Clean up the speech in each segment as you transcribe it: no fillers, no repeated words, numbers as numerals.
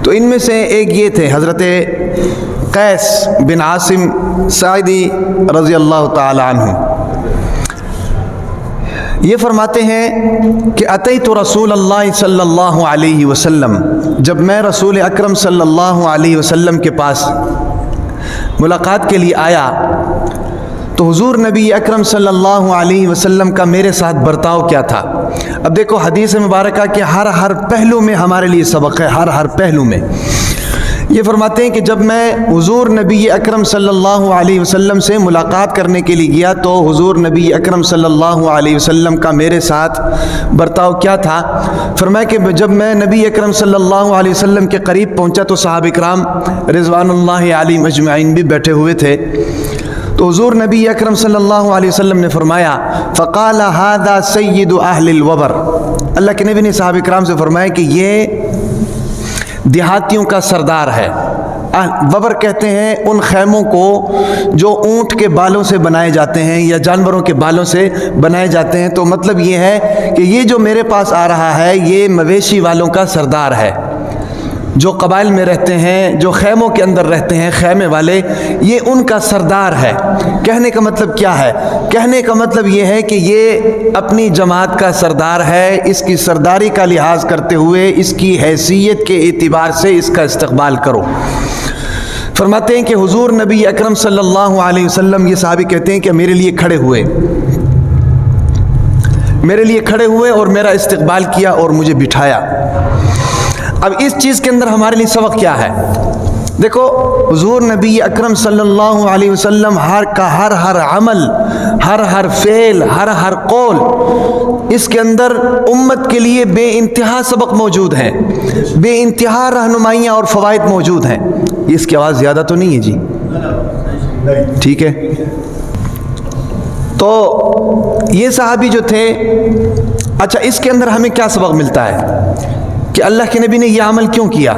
تو ان میں سے ایک یہ تھے حضرت قیس بن عاصم ساعدی رضی اللہ تعالی عنہ. یہ فرماتے ہیں کہ اتیت رسول اللہ صلی اللہ علیہ وسلم، جب میں رسول اکرم صلی اللہ علیہ وسلم کے پاس ملاقات کے لیے آیا تو حضور نبی اکرم صلی اللہ علیہ وسلم کا میرے ساتھ برتاؤ کیا تھا. اب دیکھو حدیث مبارکہ کے ہر پہلو میں ہمارے لیے سبق ہے، ہر پہلو میں. یہ فرماتے ہیں کہ جب میں حضور نبی اکرم صلی اللہ علیہ وسلم سے ملاقات کرنے کے لیے گیا تو حضور نبی اکرم صلی اللہ علیہ وسلم کا میرے ساتھ برتاؤ کیا تھا. فرمایا کہ جب میں نبی اکرم صلی اللہ علیہ وسلم کے قریب پہنچا تو صحابہ کرام رضوان اللہ علیہم اجمعین بھی بیٹھے ہوئے تھے. تو حضور نبی اکرم صلی اللہ علیہ وسلم نے فرمایا فقال هذا سید اہل الوبر. اللہ کے نبی نے صحابہ کرام سے فرمایا کہ یہ دیہاتیوں کا سردار ہے. وبر کہتے ہیں ان خیموں کو جو اونٹ کے بالوں سے بنائے جاتے ہیں یا جانوروں کے بالوں سے بنائے جاتے ہیں. تو مطلب یہ ہے کہ یہ جو میرے پاس آ رہا ہے یہ مویشی والوں کا سردار ہے، جو قبائل میں رہتے ہیں، جو خیموں کے اندر رہتے ہیں، خیمے والے، یہ ان کا سردار ہے. کہنے کا مطلب کیا ہے؟ کہنے کا مطلب یہ ہے کہ یہ اپنی جماعت کا سردار ہے، اس کی سرداری کا لحاظ کرتے ہوئے اس کی حیثیت کے اعتبار سے اس کا استقبال کرو. فرماتے ہیں کہ حضور نبی اکرم صلی اللہ علیہ وسلم، یہ صحابی کہتے ہیں کہ میرے لیے کھڑے ہوئے اور میرا استقبال کیا اور مجھے بٹھایا. اب اس چیز کے اندر ہمارے لیے سبق کیا ہے؟ دیکھو حضور نبی اکرم صلی اللہ علیہ وسلم ہر عمل، ہر فعل، ہر قول، اس کے اندر امت کے لیے بے انتہا سبق موجود ہیں، بے انتہا رہنمائیاں اور فوائد موجود ہیں. اس کی آواز زیادہ تو نہیں ہے جی؟ ٹھیک ہے. تو یہ صحابی جو تھے، اچھا اس کے اندر ہمیں کیا سبق ملتا ہے کہ اللہ کے نبی نے یہ عمل کیوں کیا؟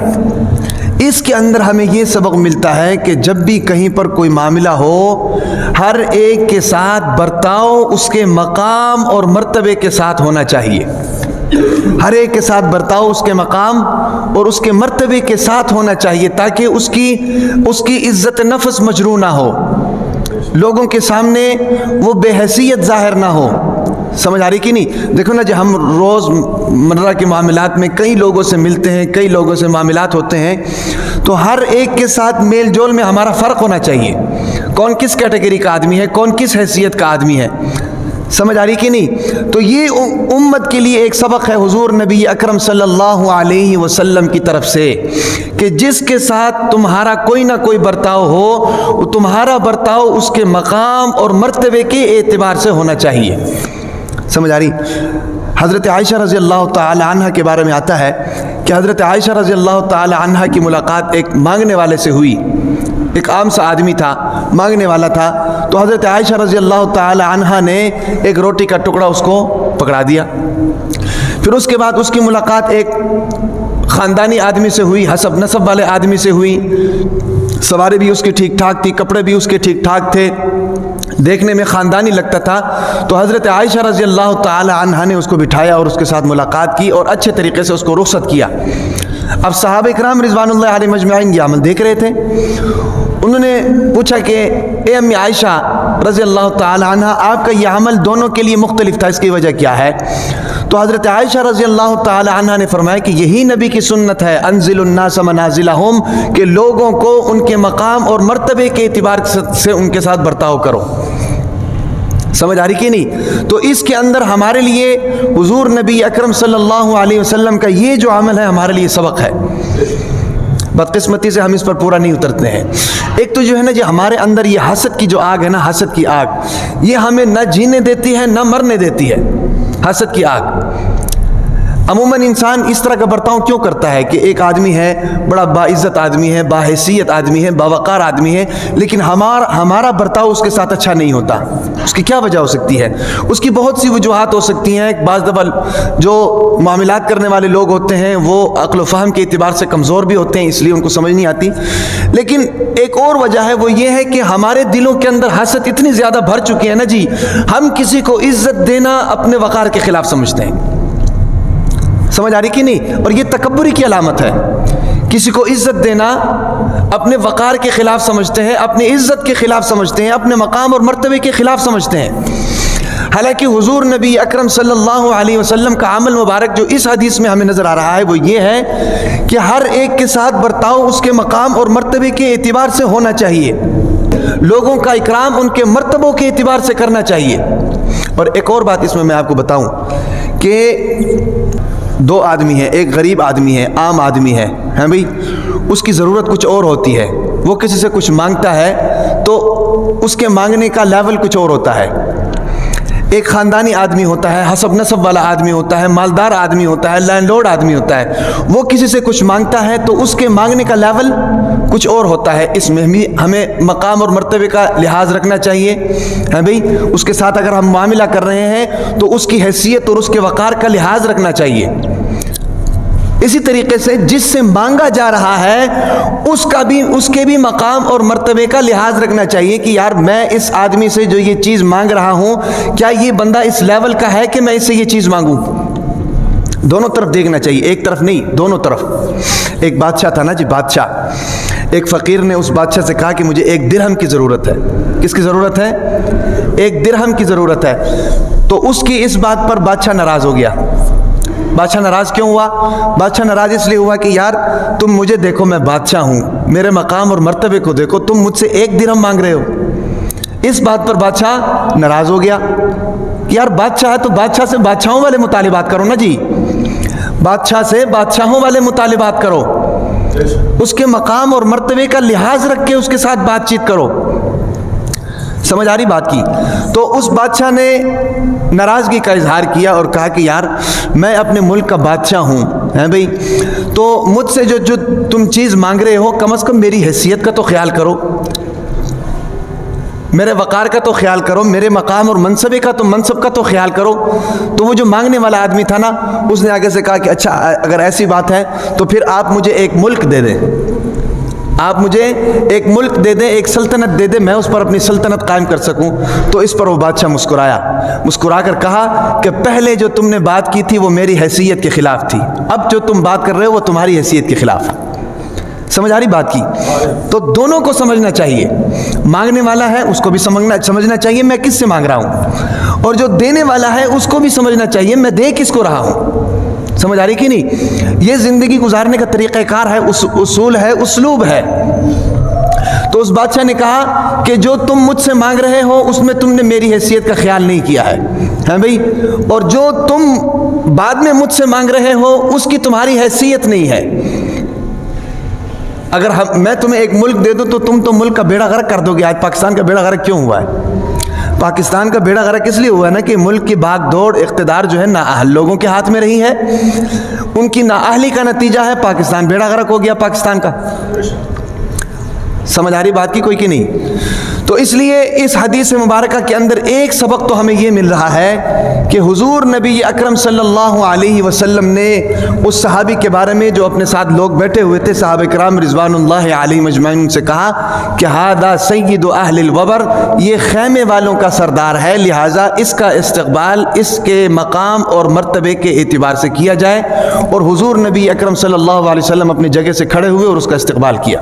اس کے اندر ہمیں یہ سبق ملتا ہے کہ جب بھی کہیں پر کوئی معاملہ ہو، ہر ایک کے ساتھ برتاؤ اس کے مقام اور مرتبے کے ساتھ ہونا چاہیے. ہر ایک کے ساتھ برتاؤ اس کے مقام اور اس کے مرتبے کے ساتھ ہونا چاہیے، تاکہ اس کی عزت نفس مجروح نہ ہو، لوگوں کے سامنے وہ بے حیثیت ظاہر نہ ہو. سمجھ آ رہی کہ نہیں؟ دیکھو نا، جو ہم روز مرہ کے معاملات میں کئی لوگوں سے ملتے ہیں، کئی لوگوں سے معاملات ہوتے ہیں، تو ہر ایک کے ساتھ میل جول میں ہمارا فرق ہونا چاہیے. کون کس کیٹیگری کا آدمی ہے، کون کس حیثیت کا آدمی ہے. سمجھ آ رہی کہ نہیں؟ تو یہ امت کے لیے ایک سبق ہے حضور نبی اکرم صلی اللہ علیہ وسلم کی طرف سے کہ جس کے ساتھ تمہارا کوئی نہ کوئی برتاؤ ہو، وہ تمہارا برتاؤ اس کے مقام اور مرتبے کے اعتبار سے ہونا چاہیے. سمجھ آ رہی؟ حضرت عائشہ رضی اللہ تعالی عنہ کے بارے میں آتا ہے کہ حضرت عائشہ رضی اللہ تعالی عنہ کی ملاقات ایک مانگنے والے سے ہوئی. ایک عام سا آدمی تھا، مانگنے والا تھا. تو حضرت عائشہ رضی اللہ تعالی عنہ نے ایک روٹی کا ٹکڑا اس کو پکڑا دیا. پھر اس کے بعد اس کی ملاقات ایک خاندانی آدمی سے ہوئی، حسب نسب والے آدمی سے ہوئی. سواری بھی اس کی ٹھیک ٹھاک تھی، کپڑے بھی اس کے ٹھیک ٹھاک تھے، دیکھنے میں خاندانی لگتا تھا. تو حضرت عائشہ رضی اللہ تعالی عنہا نے اس کو بٹھایا اور اس کے ساتھ ملاقات کی اور اچھے طریقے سے اس کو رخصت کیا. اب صحابہ کرام رضوان اللہ علیہ مجمعین یہ عمل دیکھ رہے تھے. انہوں نے پوچھا کہ اے امی عائشہ رضی اللہ تعالی عنہا، آپ کا یہ عمل دونوں کے لیے مختلف تھا، اس کی وجہ کیا ہے؟ تو حضرت عائشہ رضی اللہ تعالی عنہ نے فرمایا کہ یہی نبی کی سنت ہے، انزل الناس منازلہم، کہ لوگوں کو ان کے مقام اور مرتبے کے اعتبار سے ان کے ساتھ برتاؤ کرو. سمجھ آ رہی کہ نہیں؟ تو اس کے اندر ہمارے لیے حضور نبی اکرم صلی اللہ علیہ وسلم کا یہ جو عمل ہے ہمارے لیے سبق ہے. بدقسمتی سے ہم اس پر پورا نہیں اترتے ہیں. ایک تو جو ہے نا، جو ہمارے اندر یہ حسد کی جو آگ ہے نا، حسد کی آگ، یہ ہمیں نہ جینے دیتی ہے نہ مرنے دیتی ہے. حسد کی آگ. عموماً انسان اس طرح کا برتاؤ کیوں کرتا ہے کہ ایک آدمی ہے، بڑا باعزت آدمی ہے، باحیثیت آدمی ہے، باوقار آدمی ہے، لیکن ہمارا برتاؤ اس کے ساتھ اچھا نہیں ہوتا. اس کی کیا وجہ ہو سکتی ہے؟ اس کی بہت سی وجوہات ہو سکتی ہیں. بعض دفعہ جو معاملات کرنے والے لوگ ہوتے ہیں وہ عقل و فہم کے اعتبار سے کمزور بھی ہوتے ہیں، اس لیے ان کو سمجھ نہیں آتی. لیکن ایک اور وجہ ہے، وہ یہ ہے کہ ہمارے دلوں کے اندر حسد اتنی زیادہ بھر چکی ہے نا جی، ہم کسی کو عزت دینا اپنے وقار کے خلاف سمجھتے ہیں. سمجھ آ رہی کہ نہیں؟ اور یہ تکبری کی علامت ہے کسی کو عزت دینا اپنے وقار کے خلاف سمجھتے ہیں، اپنی عزت کے خلاف سمجھتے ہیں، اپنے مقام اور مرتبے کے خلاف سمجھتے ہیں۔ حالانکہ حضور نبی اکرم صلی اللہ علیہ وسلم کا عمل مبارک جو اس حدیث میں ہمیں نظر آ رہا ہے وہ یہ ہے کہ ہر ایک کے ساتھ برتاؤ اس کے مقام اور مرتبے کے اعتبار سے ہونا چاہیے، لوگوں کا اکرام ان کے مرتبوں کے اعتبار سے کرنا چاہیے۔ اور ایک اور بات اس میں آپ کو بتاؤں کہ دو آدمی ہیں، ایک غریب آدمی ہے، عام آدمی ہے بھائی، اس کی ضرورت کچھ اور ہوتی ہے، وہ کسی سے کچھ مانگتا ہے تو اس کے مانگنے کا لیول کچھ اور ہوتا ہے۔ ایک خاندانی آدمی ہوتا ہے، حسب نسب والا آدمی ہوتا ہے، مالدار آدمی ہوتا ہے، لینڈ لارڈ آدمی ہوتا ہے، وہ کسی سے کچھ مانگتا ہے تو اس کے مانگنے کا لیول کچھ اور ہوتا ہے۔ اس میں بھی ہمیں مقام اور مرتبے کا لحاظ رکھنا چاہیے بھائی، اس کے ساتھ اگر ہم معاملہ کر رہے ہیں تو اس کی حیثیت اور اس کے وقار کا لحاظ رکھنا چاہیے۔ اسی طریقے سے جس سے مانگا جا رہا ہے اس کے بھی مقام اور مرتبے کا لحاظ رکھنا چاہیے کہ یار میں اس آدمی سے جو یہ چیز مانگ رہا ہوں، کیا یہ بندہ اس لیول کا ہے کہ میں اس سے یہ چیز مانگوں؟ دونوں طرف دیکھنا چاہیے، ایک طرف نہیں، دونوں طرف۔ ایک بادشاہ تھا نا جی، بادشاہ، ایک فقیر نے اس بادشاہ سے کہا کہ مجھے ایک درہم کی ضرورت ہے۔ کس کی ضرورت ہے؟ ایک درہم کی ضرورت ہے۔ تو اس کی اس بات پر بادشاہ ناراض ہو گیا۔ بادشاہ ناراض کیوں ہوا؟ بادشاہ ناراض اس لیے ہوا کہ یار تم مجھے دیکھو، میں بادشاہ ہوں، میرے مقام اور مرتبے کو دیکھو، تم مجھ سے ایک درہم مانگ رہے ہو۔ اس بات پر بادشاہ ناراض ہو گیا کہ یار بادشاہ ہے تو بادشاہ سے بادشاہوں والے مطالبات کرو نا جی، بادشاہ سے بادشاہوں والے مطالبات کرو، اس کے مقام اور مرتبے کا لحاظ رکھ کے اس کے ساتھ بات چیت کرو۔ سمجھ آ رہی بات کی؟ تو اس بادشاہ نے ناراضگی کا اظہار کیا اور کہا کہ یار میں اپنے ملک کا بادشاہ ہوں بھائی، تو مجھ سے جو تم چیز مانگ رہے ہو کم از کم میری حیثیت کا تو خیال کرو، میرے وقار کا تو خیال کرو، میرے مقام اور منصب کا تو خیال کرو۔ تو وہ جو مانگنے والا آدمی تھا نا، اس نے آگے سے کہا کہ اچھا اگر ایسی بات ہے تو پھر آپ مجھے ایک ملک دے دیں، آپ مجھے ایک ملک دے دیں، ایک سلطنت دے دیں، میں اس پر اپنی سلطنت قائم کر سکوں۔ تو اس پر وہ بادشاہ مسکرا کر کہا کہ پہلے جو تم نے بات کی تھی وہ میری حیثیت کے خلاف تھی، اب جو تم بات کر رہے ہو وہ تمہاری حیثیت کے خلاف۔ سمجھ آ رہی بات کی؟ تو دونوں کو سمجھنا چاہیے، مانگنے والا ہے اس کو بھی سمجھنا چاہیے میں کس سے مانگ رہا ہوں، اور جو دینے والا ہے اس کو بھی سمجھنا چاہیے میں دے کس کو رہا ہوں۔ سمجھ آ رہی کہ نہیں؟ یہ زندگی گزارنے کا طریقہ کار ہے، اصول ہے، اسلوب ہے۔ تو اس بادشاہ نے کہا کہ جو تم مجھ سے مانگ رہے ہو اس میں تم نے میری حیثیت کا خیال نہیں کیا ہے بھائی، اور جو تم بعد میں مجھ سے مانگ رہے ہو اس کی تمہاری حیثیت نہیں ہے۔ اگر میں تمہیں ایک ملک دے دوں تو تم تو ملک کا بیڑا غرق کر دو گے۔ آج پاکستان کا بیڑا غرق کیوں ہوا ہے؟ پاکستان کا بیڑا غرق اس لیے ہوا ہے نا کہ ملک کی بھاگ دوڑ، اقتدار جو ہے نااہل لوگوں کے ہاتھ میں رہی ہے، ان کی نااہلی کا نتیجہ ہے پاکستان بیڑا غرق ہو گیا پاکستان کا۔ سمجھ آ رہی بات کی کوئی کہ نہیں؟ تو اس لیے اس حدیث مبارکہ کے اندر ایک سبق تو ہمیں یہ مل رہا ہے کہ حضور نبی اکرم صلی اللہ علیہ وسلم نے اس صحابی کے بارے میں جو اپنے ساتھ لوگ بیٹھے ہوئے تھے صحابہ کرام رضوان اللہ علیہم اجمعین، ان سے کہا کہ ہذا سید اہل الوبر، یہ خیمے والوں کا سردار ہے، لہٰذا اس کا استقبال اس کے مقام اور مرتبے کے اعتبار سے کیا جائے۔ اور حضور نبی اکرم صلی اللہ علیہ وسلم اپنی جگہ سے کھڑے ہوئے اور اس کا استقبال کیا۔